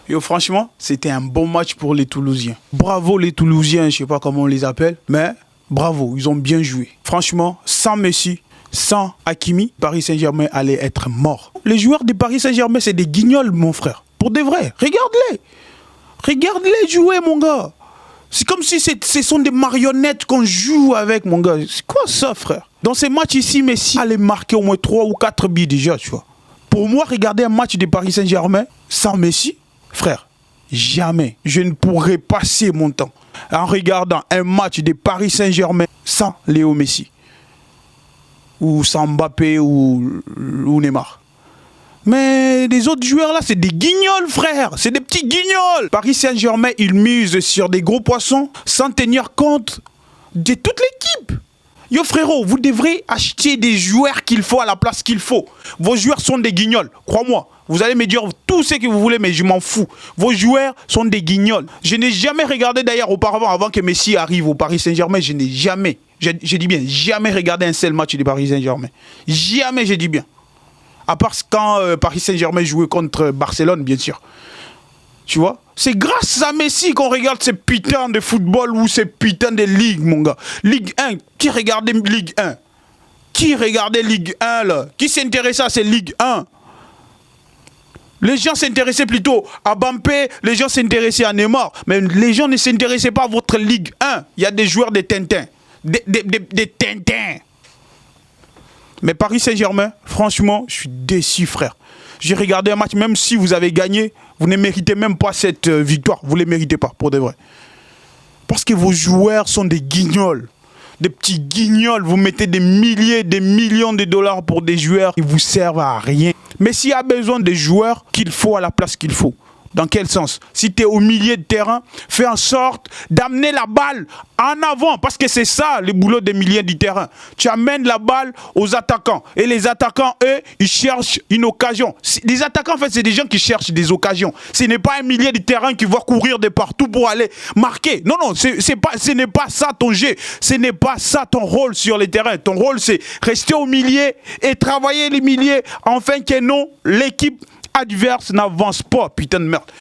Yo, franchement, c'était un bon match pour les Toulousiens. Bravo les Toulousiens, je sais pas comment on les appelle, mais bravo, ils ont bien joué. Franchement, sans Messi, sans Hakimi, Paris Saint-Germain allait être mort. Les joueurs de Paris Saint-Germain, c'est des guignols, mon frère. Pour de vrai, regarde-les. Regarde-les jouer, mon gars. C'est comme si ce sont des marionnettes qu'on joue avec, mon gars. C'est quoi ça, frère? Dans ces matchs ici, Messi allait marquer au moins 3 ou 4 buts déjà, tu vois. Pour moi, regarder un match de Paris Saint-Germain sans Messi, frère, jamais je ne pourrais passer mon temps en regardant un match de Paris Saint-Germain sans Léo Messi. Ou sans Mbappé ou Neymar. Mais les autres joueurs là, c'est des guignols, frère. C'est des petits guignols. Paris Saint-Germain, il mise sur des gros poissons sans tenir compte de toute l'équipe. Yo frérot, vous devrez acheter des joueurs qu'il faut à la place qu'il faut. Vos joueurs sont des guignols, crois-moi. Vous allez me dire tout ce que vous voulez, mais je m'en fous. Vos joueurs sont des guignols. Je n'ai jamais regardé d'ailleurs auparavant, avant que Messi arrive au Paris Saint-Germain, je n'ai jamais, je dis bien, jamais regardé un seul match du Paris Saint-Germain. Jamais, je dis bien. À part quand Paris Saint-Germain jouait contre Barcelone, bien sûr. Tu vois? C'est grâce à Messi qu'on regarde ces putains de football ou ces putains de ligue, mon gars. Ligue 1, qui regardait Ligue 1? Qui regardait Ligue 1, là? Qui s'intéressait à ces Ligue 1? Les gens s'intéressaient plutôt à Mbappé, les gens s'intéressaient à Neymar. Mais les gens ne s'intéressaient pas à votre Ligue 1. Il y a des joueurs de Tintin. Des Tintins. Mais Paris Saint-Germain, franchement, je suis déçu, frère. J'ai regardé un match, même si vous avez gagné, vous ne méritez même pas cette victoire. Vous ne les méritez pas, pour de vrai. Parce que vos joueurs sont des guignols. Des petits guignols. Vous mettez des milliers, des millions de dollars pour des joueurs qui vous servent à rien. Mais s'il y a besoin des joueurs qu'il faut à la place qu'il faut. Dans quel sens? Si tu es au milieu de terrain, fais en sorte d'amener la balle en avant. Parce que c'est ça le boulot des milieux du terrain. Tu amènes la balle aux attaquants. Et les attaquants, eux, ils cherchent une occasion. Les attaquants, en fait, c'est des gens qui cherchent des occasions. Ce n'est pas un milieu du terrain qui va courir de partout pour aller marquer. Non, non, ce n'est pas ça ton jeu. Ce n'est pas ça ton rôle sur le terrain. Ton rôle, c'est rester au milieu et travailler les milieux afin que non, l'équipe adverse n'avance pas, putain de merde.